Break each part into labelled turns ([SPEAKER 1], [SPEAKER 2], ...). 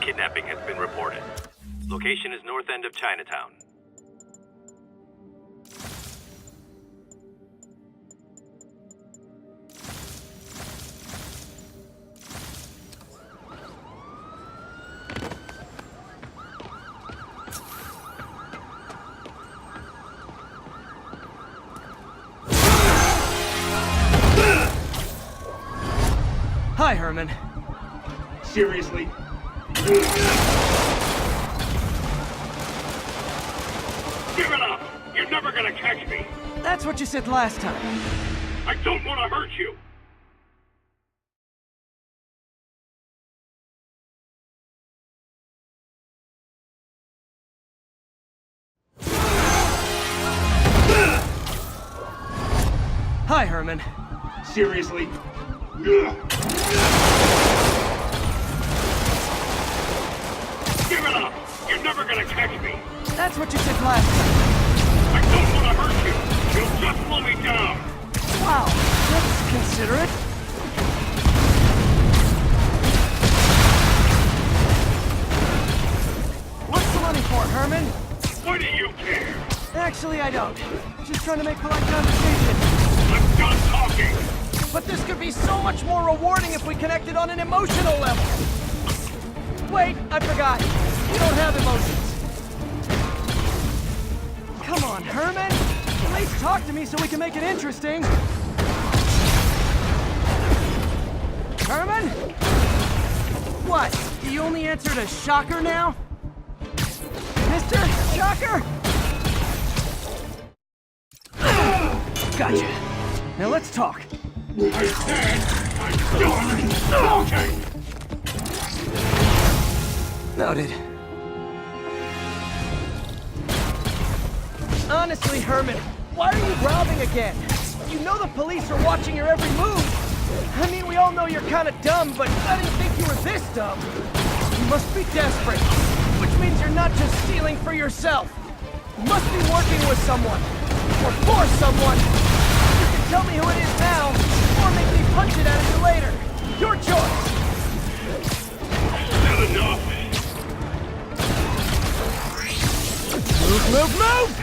[SPEAKER 1] Kidnapping has been reported. Location is north end of Chinatown.
[SPEAKER 2] Hi, Herman.
[SPEAKER 3] Seriously? Give it up! You're never gonna catch me!
[SPEAKER 2] That's what you said last time.
[SPEAKER 3] I don't want to hurt you!
[SPEAKER 2] Hi, Herman.
[SPEAKER 3] Seriously? Give it up! You're never gonna catch me!
[SPEAKER 2] That's what you said last time.
[SPEAKER 3] I don't want to hurt you! You'll just slow me down!
[SPEAKER 2] Wow, that's considerate. What's the money for, Herman?
[SPEAKER 3] Why do you care?
[SPEAKER 2] Actually, I don't. Just trying to make polite conversation.
[SPEAKER 3] I'm done talking!
[SPEAKER 2] But this could be so much more rewarding if we connected on an emotional level. Wait, I forgot. You don't have emotions. Come on, Herman. At least talk to me so we can make it interesting. Herman? What? You only answered a shocker now? Mr. Shocker? Gotcha. Now let's talk.
[SPEAKER 3] I said I'm done talking!
[SPEAKER 2] Noted. Honestly, Herman, why are you robbing again? You know the police are watching your every move. I mean, we all know you're kind of dumb, but I didn't think you were this dumb. You must be desperate, which means you're not just stealing for yourself. You must be working with someone, or for someone. You can tell me who it is now, or make me punch it out of you later. Your choice.
[SPEAKER 3] Not enough!
[SPEAKER 2] Move, move, move!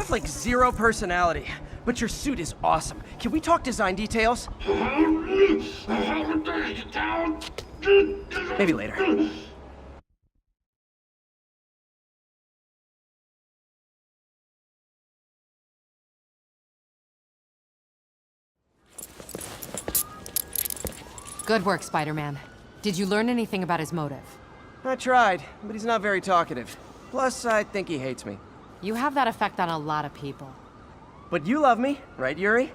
[SPEAKER 2] Like zero personality, but your suit is awesome. Can we talk design details? Maybe later.
[SPEAKER 4] Good work, Spider-Man. Did you learn anything about his motive?
[SPEAKER 2] I tried, but he's not very talkative. Plus, I think he hates me.
[SPEAKER 4] You have that effect on a lot of people.
[SPEAKER 2] But you love me, right, Yuri?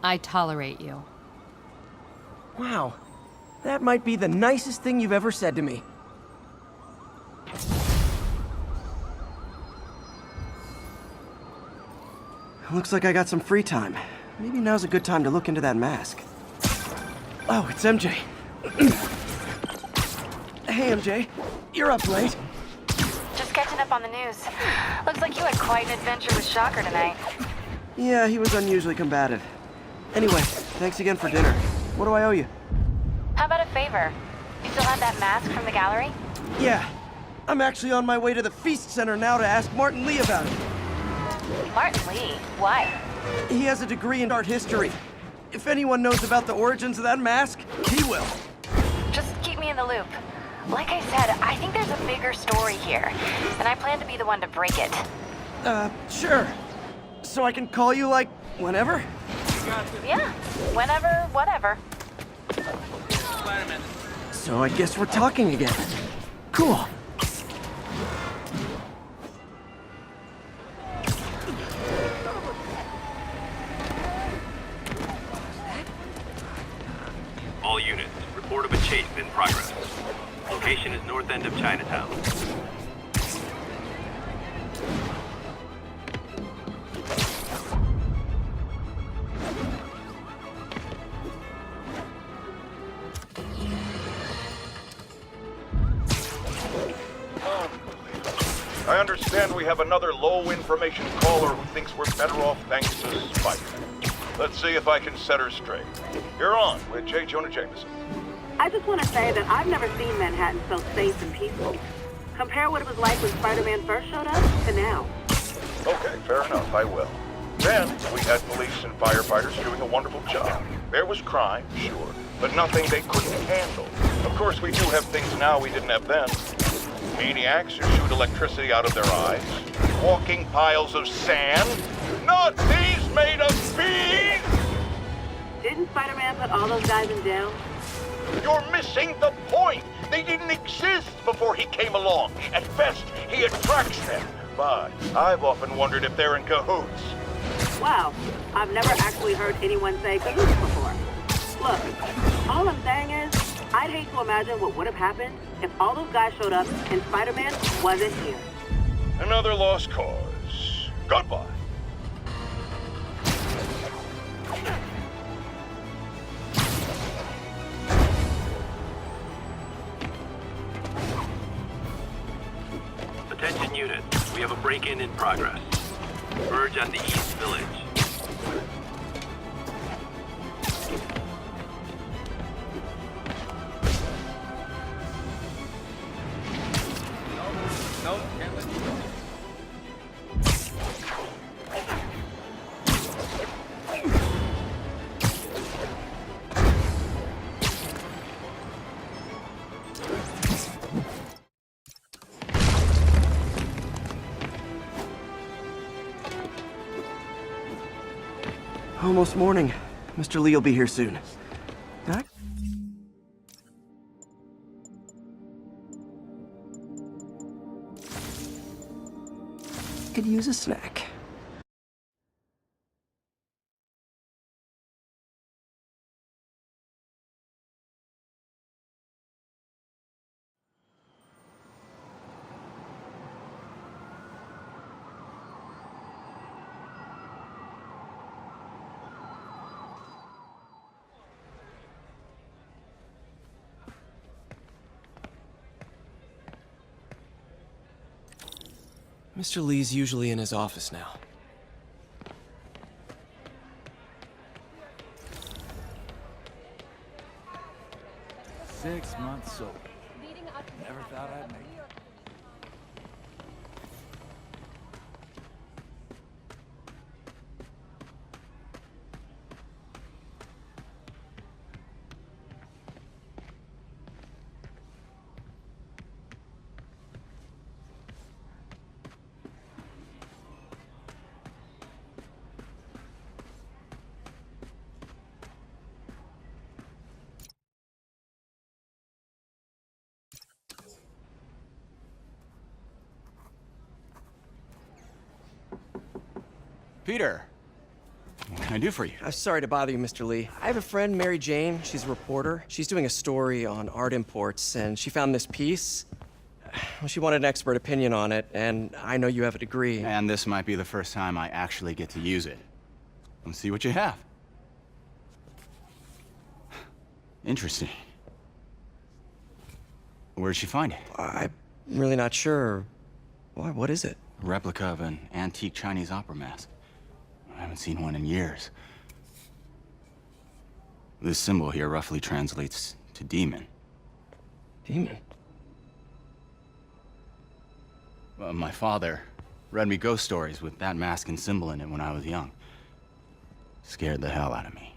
[SPEAKER 4] I tolerate you.
[SPEAKER 2] Wow. That might be the nicest thing you've ever said to me. Looks like I got some free time. Maybe now's a good time to look into that mask. Oh, it's MJ. Hey, MJ. You're up late.
[SPEAKER 5] Just catching up on the news. Looks like you had quite an adventure with Shocker tonight.
[SPEAKER 2] Yeah, he was unusually combative. Anyway, thanks again for dinner. What do I owe you?
[SPEAKER 5] How about a favor? You still have that mask from the gallery?
[SPEAKER 2] Yeah, I'm actually on my way to the Feast Center now to ask Martin Lee about it.
[SPEAKER 5] Martin Lee? Why?
[SPEAKER 2] He has a degree in art history. If anyone knows about the origins of that mask, he will.
[SPEAKER 5] Just keep me in the loop. Like I said, I think there's a bigger story here, and I plan to be the one to break it.
[SPEAKER 2] Sure. So I can call you, like, whenever?
[SPEAKER 5] Yeah, whenever, whatever.
[SPEAKER 2] So I guess we're talking again. Cool.
[SPEAKER 1] All units, report of a chase in progress. Location is north end of Chinatown.
[SPEAKER 3] I understand we have another low-information caller who thinks we're better off thanks to Spider-Man. Let's see if I can set her straight. You're on with J. Jonah Jameson.
[SPEAKER 6] I just want to say that I've never seen Manhattan so safe and peaceful. Compare what it was like when Spider-Man first showed up to now.
[SPEAKER 3] Okay, fair enough, I will. Then, we had police and firefighters doing a wonderful job. There was crime, sure, but nothing they couldn't handle. Of course, we do have things now we didn't have then. Maniacs who shoot electricity out of their eyes. Walking piles of sand. Nazis made of bees!
[SPEAKER 6] Didn't Spider-Man put all those guys in jail?
[SPEAKER 3] You're missing the point! They didn't exist before he came along. At best, he attracts them. But I've often wondered if they're in cahoots.
[SPEAKER 6] Wow, I've never actually heard anyone say cahoots before. Look, all I'm saying is, I'd hate to imagine what would have happened if all those guys showed up and Spider-Man wasn't here.
[SPEAKER 3] Another lost cause. Goodbye.
[SPEAKER 1] Attention units, we have a break-in in progress. Verge on the East Village.
[SPEAKER 2] Almost morning. Mr. Lee will be here soon. Huh? Could use a snack. Mr. Lee's usually in his office now.
[SPEAKER 7] Six months sober. Never thought I'd make it.
[SPEAKER 8] Peter, what can I do for you?
[SPEAKER 2] I'm sorry to bother you, Mr. Lee. I have a friend, Mary Jane. She's a reporter. She's doing a story on art imports, and she found this piece. Well, she wanted an expert opinion on it, and I know you have a degree.
[SPEAKER 8] And this might be the first time I actually get to use it. Let's see what you have. Interesting. Where did she find it?
[SPEAKER 2] I'm really not sure. Why? What is it?
[SPEAKER 8] A replica of an antique Chinese opera mask. I haven't seen one in years. This symbol here roughly translates to demon.
[SPEAKER 2] Demon?
[SPEAKER 8] My father read me ghost stories with that mask and symbol in it when I was young. Scared the hell out of me.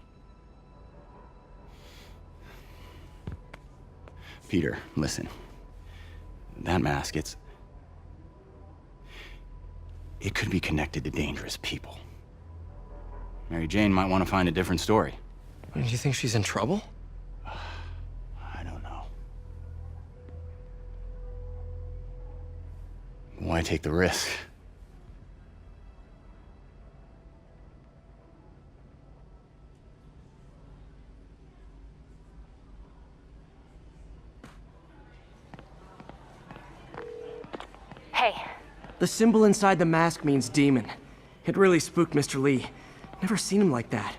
[SPEAKER 8] Peter, listen. That mask, it could be connected to dangerous people. Mary Jane might want to find a different story.
[SPEAKER 2] Do you think she's in trouble?
[SPEAKER 8] I don't know. Why take the risk?
[SPEAKER 5] Hey,
[SPEAKER 2] The symbol inside the mask means demon. It really spooked Mr. Lee. Never seen him like that.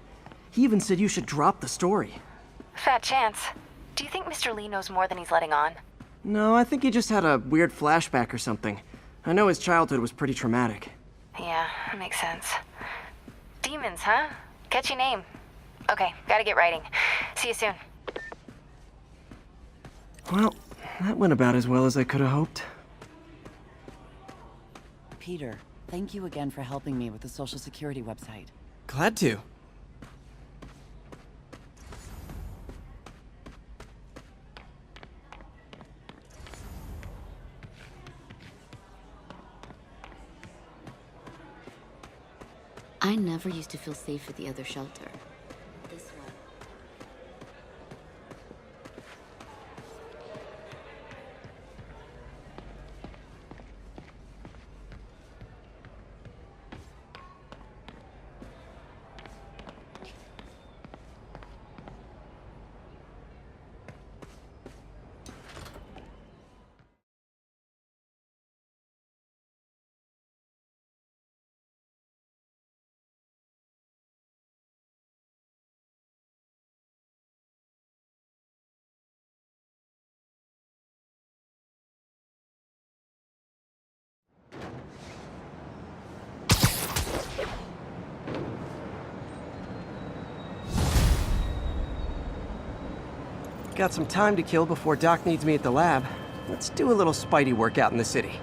[SPEAKER 2] He even said you should drop the story.
[SPEAKER 5] fat chance. Do you think Mr. Lee knows more than he's letting on?
[SPEAKER 2] No, I think he just had a weird flashback or something. I know his childhood was pretty traumatic.
[SPEAKER 5] Yeah, that makes sense. Demons, huh? Catchy name. Okay, gotta get writing. See you soon.
[SPEAKER 2] Well, that went about as well as I could have hoped.
[SPEAKER 9] Peter, thank you again for helping me with the Social Security website.
[SPEAKER 2] Glad to.
[SPEAKER 10] I never used to feel safe at the other shelter. This one. Got some time to kill before Doc needs me at the lab. Let's do a little Spidey workout in the city.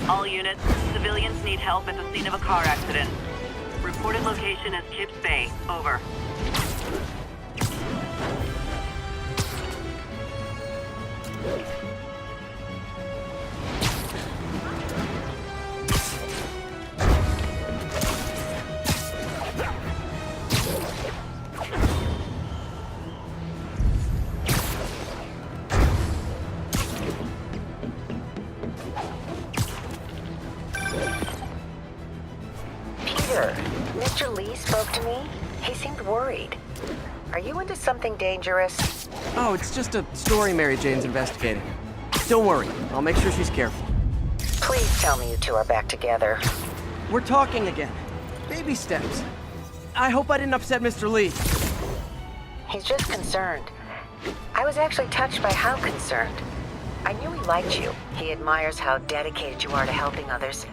[SPEAKER 6] All units, civilians need help at the scene of a car accident. Reported location is Kips Bay. Over.
[SPEAKER 11] Mr. Lee spoke to me. He seemed worried. Are you into something dangerous?
[SPEAKER 2] Oh, it's just a story Mary Jane's investigating. Don't worry, I'll make sure she's careful.
[SPEAKER 11] Please tell me you two are back together.
[SPEAKER 2] We're talking again. Baby steps. I hope I didn't upset Mr. Lee.
[SPEAKER 11] He's just concerned. I was actually touched by how concerned. I knew he liked you. He admires how dedicated you are to helping others.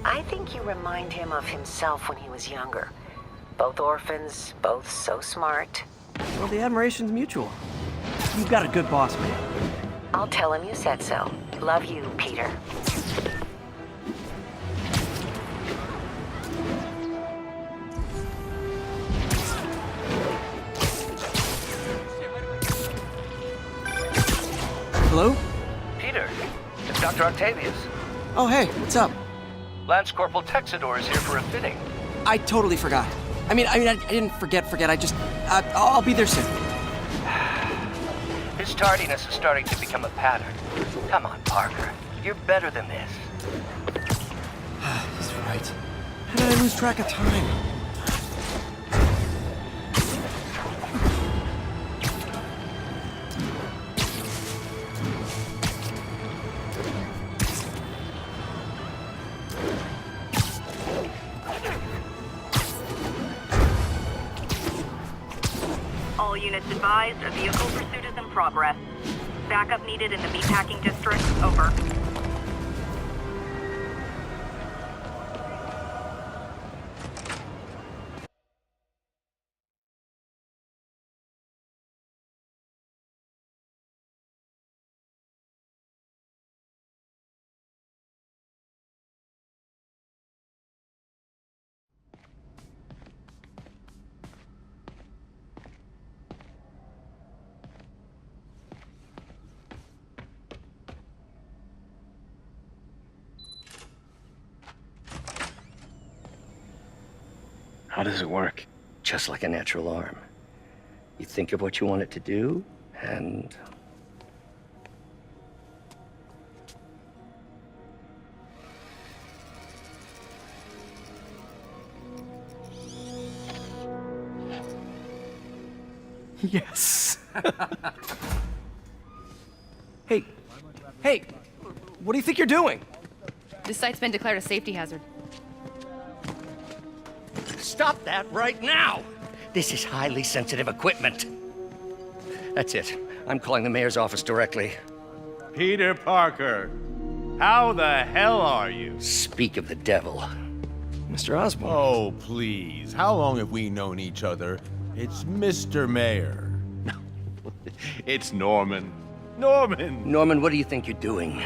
[SPEAKER 11] I think you remind him of himself when he was younger. Both orphans, both so smart.
[SPEAKER 2] Well, the admiration's mutual. You've got a good boss, man.
[SPEAKER 11] I'll tell him you said so. Love you, Peter.
[SPEAKER 2] Hello?
[SPEAKER 12] Peter, it's Dr. Octavius.
[SPEAKER 2] Oh, hey, what's up?
[SPEAKER 12] Lance Corporal Texador is here for a fitting.
[SPEAKER 2] I totally forgot. I didn't forget. I'll be there soon.
[SPEAKER 12] His tardiness is starting to become a pattern. Come on, Parker. You're better than this.
[SPEAKER 10] I lose track of time?
[SPEAKER 6] All units advised, a vehicle pursuit is in progress. Backup needed in the meatpacking district. Over.
[SPEAKER 13] How does it work? Just like a natural arm. You think of what you want it to do, and...
[SPEAKER 10] Yes! Hey, what do you think you're doing?
[SPEAKER 4] This site's been declared a safety hazard.
[SPEAKER 13] Stop that right now! This is highly sensitive equipment. That's it. I'm calling the mayor's office directly.
[SPEAKER 14] Peter Parker, how the hell are you?
[SPEAKER 13] Speak of the devil.
[SPEAKER 10] Mr. Osborn.
[SPEAKER 14] Oh, please. How long have we known each other? It's Mr. Mayor. It's Norman.
[SPEAKER 13] Norman, what do you think you're doing?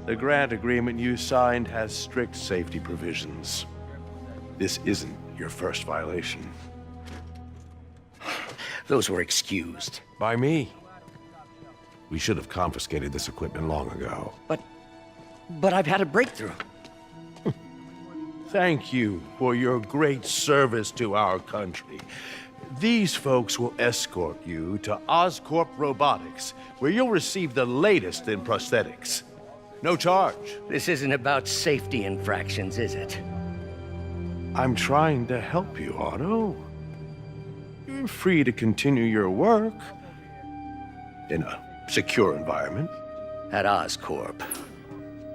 [SPEAKER 14] The grant agreement you signed has strict safety provisions. This isn't your first violation.
[SPEAKER 13] Those were excused.
[SPEAKER 14] By me. We should have confiscated this equipment long ago.
[SPEAKER 13] But I've had a breakthrough.
[SPEAKER 14] Thank you for your great service to our country. These folks will escort you to Oscorp Robotics, where you'll receive the latest in prosthetics. No charge.
[SPEAKER 13] This isn't about safety infractions, is it?
[SPEAKER 14] I'm trying to help you, Otto. You're free to continue your work in a secure environment.
[SPEAKER 13] At Oscorp.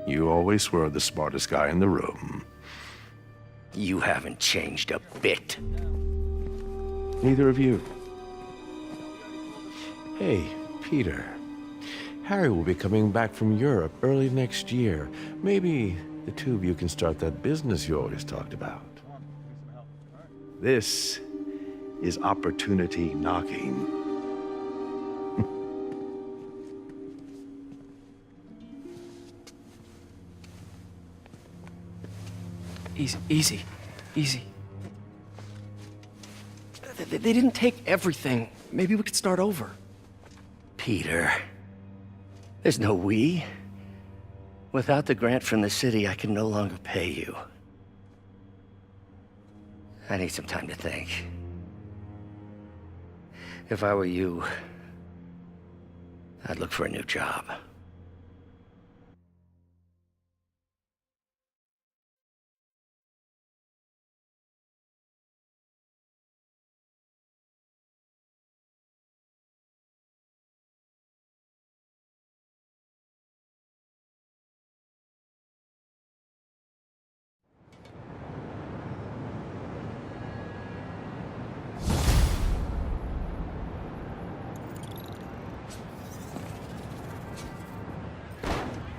[SPEAKER 14] You always were the smartest guy in the room.
[SPEAKER 13] You haven't changed a bit.
[SPEAKER 14] Neither of you. Hey, Peter. Harry will be coming back from Europe early next year. Maybe the two of you can start that business you always talked about. This is opportunity knocking.
[SPEAKER 10] Easy. They didn't take everything. Maybe we could start over.
[SPEAKER 13] Peter, there's no we. Without the grant from the city, I can no longer pay you. I need some time to think. If I were you, I'd look for a new job.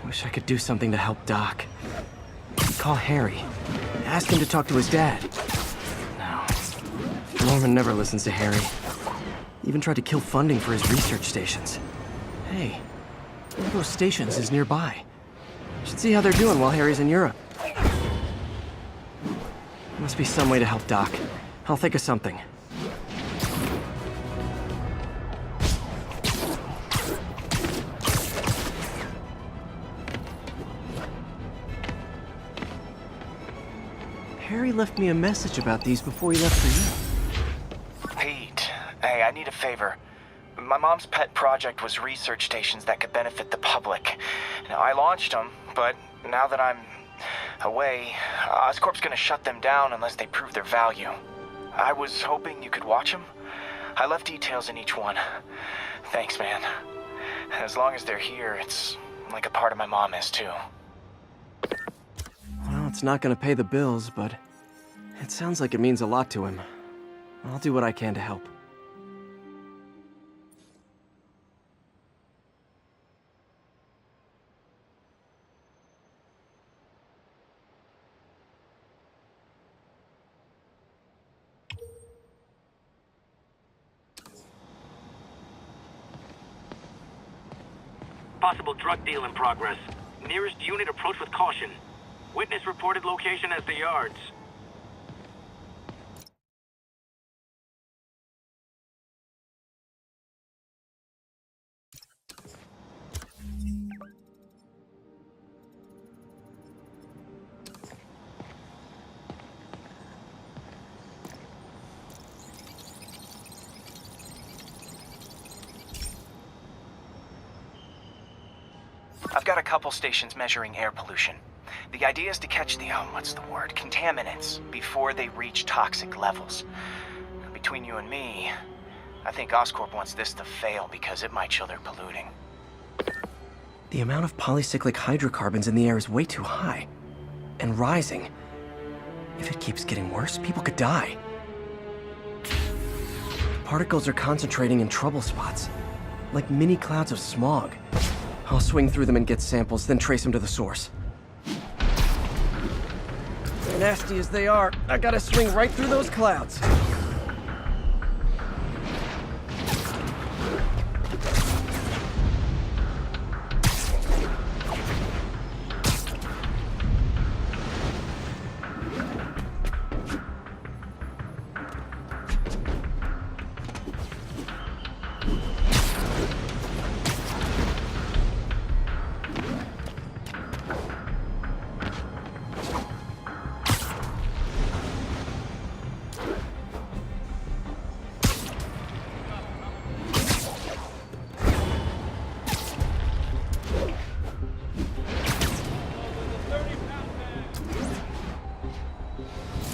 [SPEAKER 10] Wish I could do something to help Doc. Call Harry. Ask him to talk to his dad. No. Norman never listens to Harry. Even tried to kill funding for his research stations. Hey, one of those stations is nearby. Should see how they're doing while Harry's in Europe. Must be some way to help Doc. I'll think of something. Harry left me a message about these before he left for you.
[SPEAKER 15] Pete, hey, I need a favor. My mom's pet project was research stations that could benefit the public. Now, I launched them, but now that I'm away, Oscorp's gonna shut them down unless they prove their value. I was hoping you could watch them. I left details in each one. Thanks, man. As long as they're here, it's like a part of my mom is, too.
[SPEAKER 10] Well, it's not gonna pay the bills, but it sounds like it means a lot to him. I'll do what I can to help.
[SPEAKER 1] Possible drug deal in progress. Nearest unit approach with caution. Witness reported location as the yards.
[SPEAKER 15] I've got a couple stations measuring air pollution. The idea is to catch the, contaminants before they reach toxic levels. Between you and me, I think Oscorp wants this to fail because it might show they're polluting.
[SPEAKER 10] The amount of polycyclic hydrocarbons in the air is way too high. And rising. If it keeps getting worse, people could die. Particles are concentrating in trouble spots, like mini clouds of smog. I'll swing through them and get samples, then trace them to the source.
[SPEAKER 2] Nasty as they are, I gotta swing right through those clouds.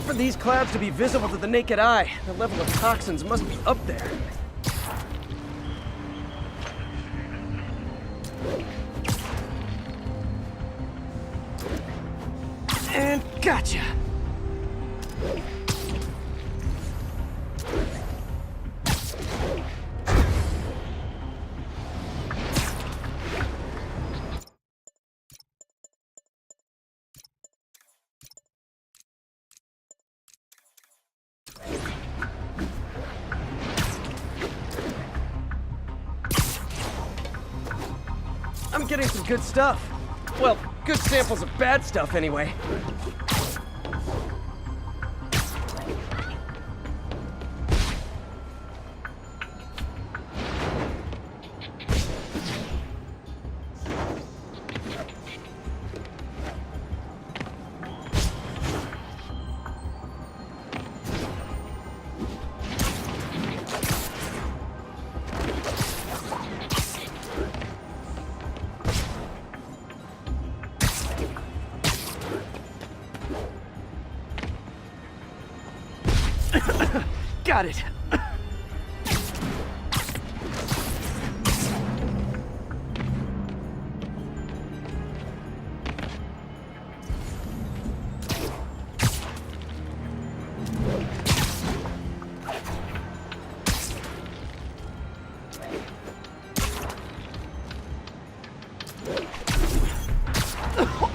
[SPEAKER 2] For these clouds to be visible to the naked eye, the level of toxins must be up there. And gotcha! I'm getting some good stuff. Well, good samples of bad stuff anyway. Got it.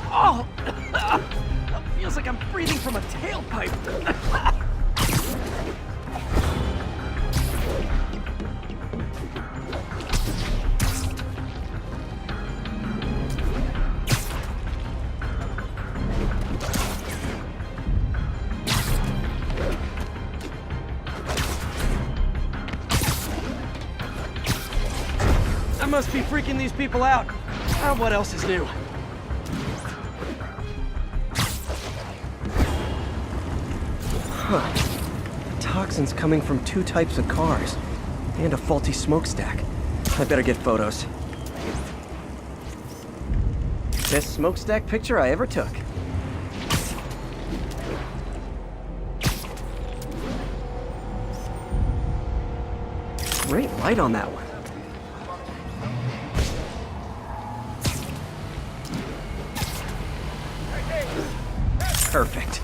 [SPEAKER 2] Oh! Feels like I'm breathing from a tailpipe. I must be freaking these people out. What else is new? Huh. Toxins coming from 2 types of cars. And a faulty smokestack. I better get photos. Best smokestack picture I ever took.
[SPEAKER 10] Great light on that one. Perfect.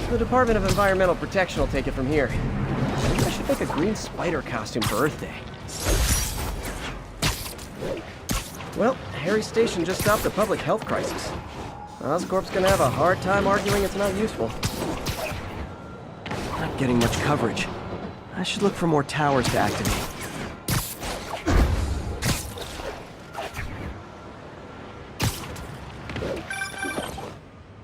[SPEAKER 10] The Department of Environmental Protection will take it from here. Maybe I should make a green spider costume for Earth Day. Well, Harry's station just stopped a public health crisis. Oscorp's gonna have a hard time arguing it's not useful. Not getting much coverage. I should look for more towers to activate.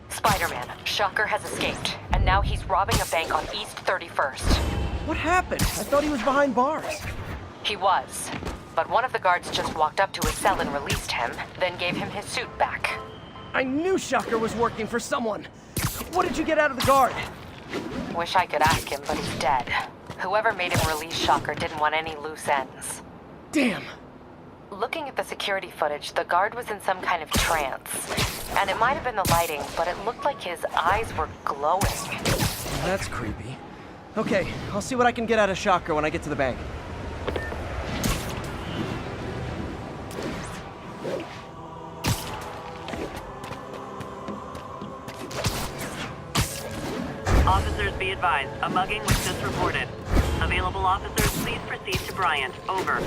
[SPEAKER 5] Spider-Man, Shocker has escaped, and now he's robbing a bank on East 31st.
[SPEAKER 2] What happened? I thought he was behind bars.
[SPEAKER 5] He was, but one of the guards just walked up to his cell and released him, then gave him his suit back.
[SPEAKER 2] I knew Shocker was working for someone. What did you get out of the guard?
[SPEAKER 5] Wish I could ask him, but he's dead. Whoever made him release Shocker didn't want any loose ends.
[SPEAKER 2] Damn.
[SPEAKER 5] Looking at the security footage, the guard was in some kind of trance. And it might have been the lighting, but it looked like his eyes were glowing.
[SPEAKER 2] That's creepy. Okay, I'll see what I can get out of Shocker when I get to the bank.
[SPEAKER 6] Officers be advised, a mugging was just reported. Available officers, please proceed to Bryant. Over.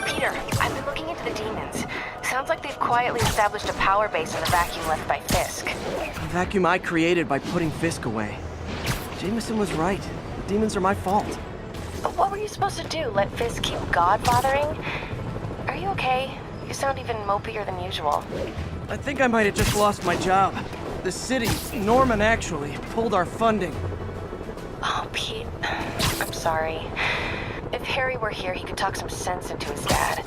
[SPEAKER 5] Peter, I've been looking into the demons. Sounds like they've quietly established a power base in the vacuum left by Fisk.
[SPEAKER 10] A vacuum I created by putting Fisk away. Jameson was right. The demons are my fault.
[SPEAKER 5] But what were you supposed to do? Let Fisk keep godfathering? Are you okay? You sound even mopier than usual.
[SPEAKER 2] I think I might have just lost my job. The city, Norman actually, pulled our funding.
[SPEAKER 5] Oh, Pete. I'm sorry. If Harry were here, he could talk some sense into his dad.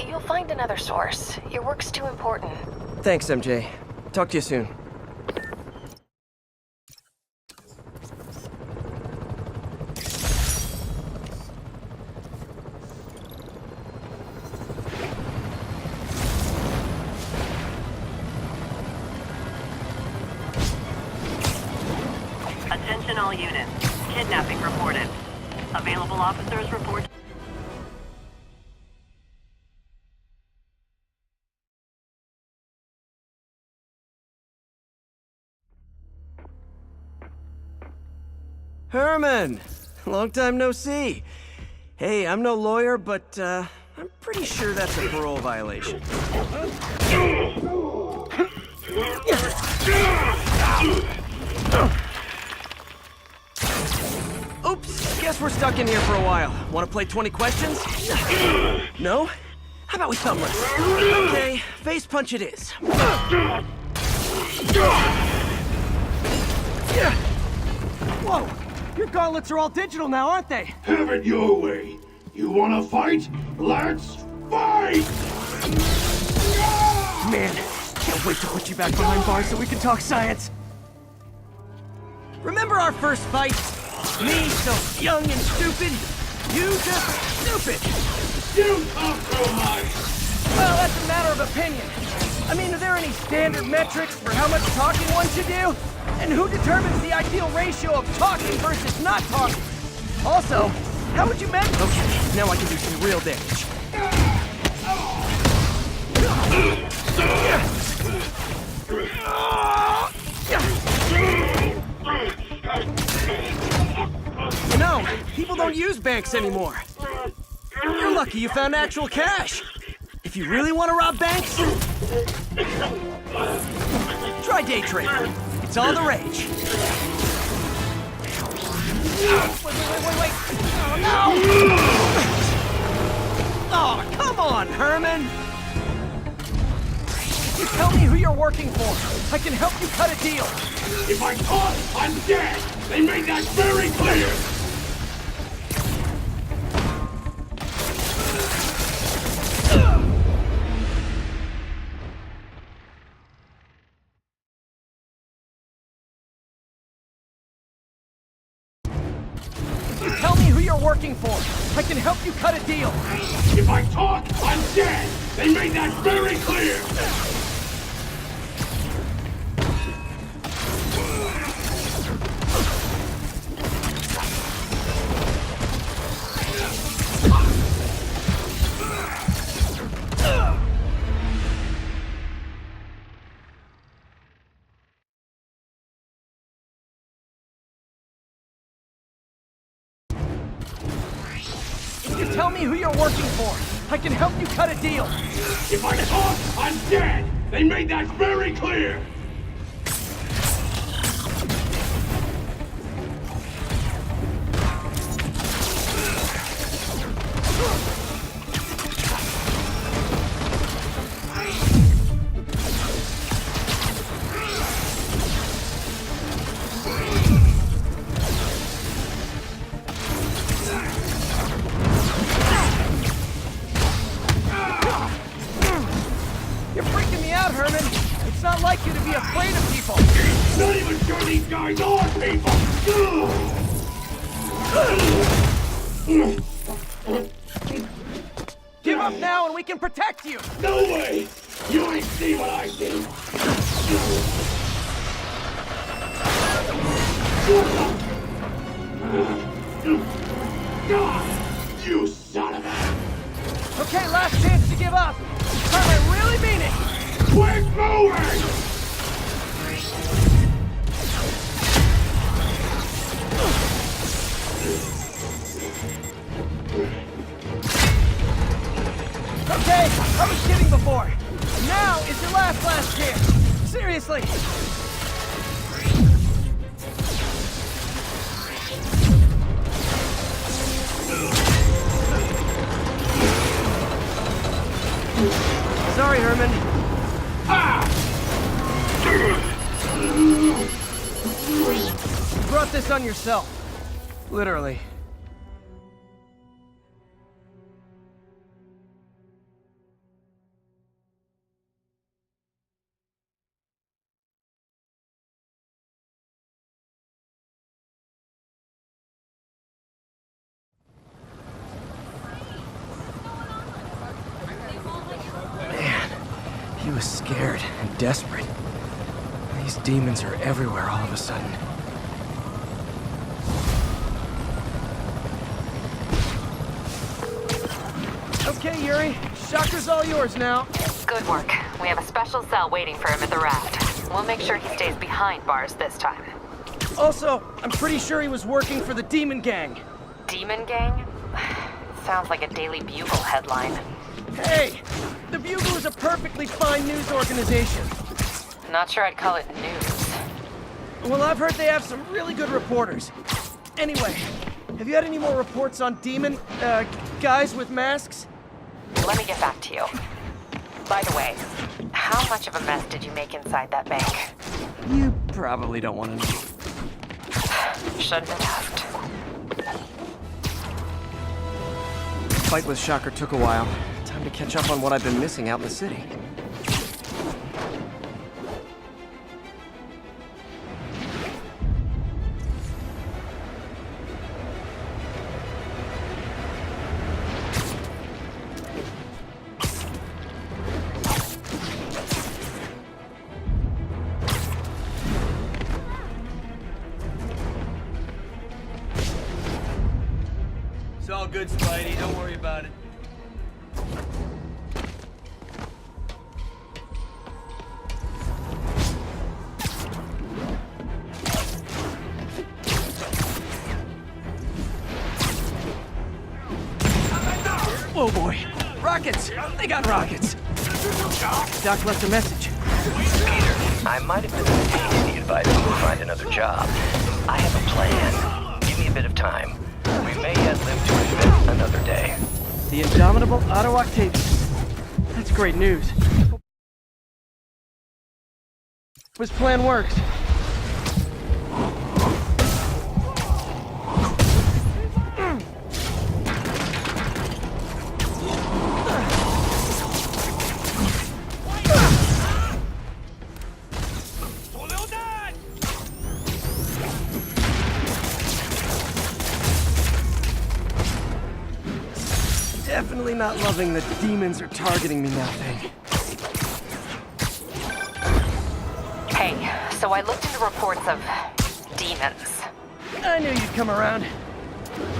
[SPEAKER 5] You'll find another source. Your work's too important.
[SPEAKER 2] Thanks, MJ. Talk to you soon.
[SPEAKER 6] Attention all units. Kidnapping reported. Available officers report.
[SPEAKER 2] Herman! Long time no see. Hey, I'm no lawyer, but, I'm pretty sure that's a parole violation. Oops, guess we're stuck in here for a while. Want to play 20 questions? No? How about we thumbless? Okay, face punch it is. Whoa! Your gauntlets are all digital now, aren't they?
[SPEAKER 16] Have it your way. You wanna fight? Let's fight!
[SPEAKER 2] Man, can't wait to put you back behind bars so we can talk science. Remember our first fight? Me, so young and stupid. You just stupid.
[SPEAKER 16] You compromise.
[SPEAKER 2] Well, that's a matter of opinion. I mean, are there any standard metrics for how much talking one should do? And who determines the ideal ratio of talking versus not talking? Also, how would you measure? Okay, now I can do some real damage. You know, people don't use banks anymore. You're lucky you found actual cash. If you really want to rob banks, try day trading. It's all the rage. Wait. Oh, no! Oh, come on, Herman! You tell me who you're working for. I can help you cut a deal.
[SPEAKER 16] If I talk, I'm dead. They made that very clear.
[SPEAKER 2] Tell me who you're working for. I can help you cut a deal.
[SPEAKER 16] If I talk, I'm dead. They made that very clear.
[SPEAKER 2] You tell me who you're working for. I can help you cut a deal.
[SPEAKER 16] If I talk, I'm dead! They made that very clear!
[SPEAKER 2] You're freaking me out, Herman. It's not like you to be afraid of people.
[SPEAKER 16] Not even sure these guys are people!
[SPEAKER 2] Give up now and we can protect you.
[SPEAKER 16] No way! You ain't see what I see! God, you son of a...
[SPEAKER 2] Okay, last chance to give up. This time I really mean it.
[SPEAKER 16] Quick moving!
[SPEAKER 2] Okay, I was kidding before. Now is your last chance. Seriously. Sorry, Herman. You brought this on yourself. Literally.
[SPEAKER 10] He was scared and desperate. These demons are everywhere all of a sudden.
[SPEAKER 2] Okay, Yuri. Shocker's all yours now.
[SPEAKER 5] Good work. We have a special cell waiting for him at the raft. We'll make sure he stays behind bars this time.
[SPEAKER 2] Also, I'm pretty sure he was working for the Demon Gang.
[SPEAKER 5] Demon Gang? Sounds like a Daily Bugle headline.
[SPEAKER 2] Hey! The Bugle is a perfectly fine news organization.
[SPEAKER 5] Not sure I'd call it news.
[SPEAKER 2] Well, I've heard they have some really good reporters. Anyway, have you had any more reports on demon, guys with masks?
[SPEAKER 5] Let me get back to you. By the way, how much of a mess did you make inside that bank?
[SPEAKER 10] You probably don't want to know.
[SPEAKER 5] Shouldn't have asked.
[SPEAKER 10] The fight with Shocker took a while. Time to catch up on what I've been missing out in the city.
[SPEAKER 7] It's all good, Spidey. Don't worry about it.
[SPEAKER 2] Oh boy. Rockets! They got rockets! Doc left a message.
[SPEAKER 12] Peter, I might have been a mistake if he advised me to find another job. I have a plan. Give me a bit of time. We may yet live to invent another day.
[SPEAKER 2] The indomitable Otto Octavius. That's great news. His plan works. Definitely not loving the demons are targeting me now thing.
[SPEAKER 5] Hey, so I looked into reports of demons.
[SPEAKER 2] I knew you'd come around.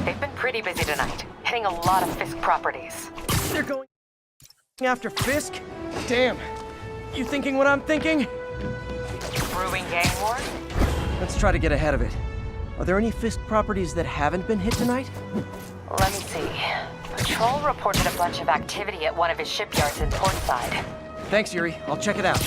[SPEAKER 5] They've been pretty busy tonight, hitting a lot of Fisk properties.
[SPEAKER 2] They're going after Fisk? Damn. You thinking what I'm thinking?
[SPEAKER 5] Brewing gang war?
[SPEAKER 2] Let's try to get ahead of it. Are there any Fisk properties that haven't been hit tonight?
[SPEAKER 5] Let me see. Patrol reported a bunch of activity at one of his shipyards in Portside.
[SPEAKER 2] Thanks, Yuri. I'll check it out.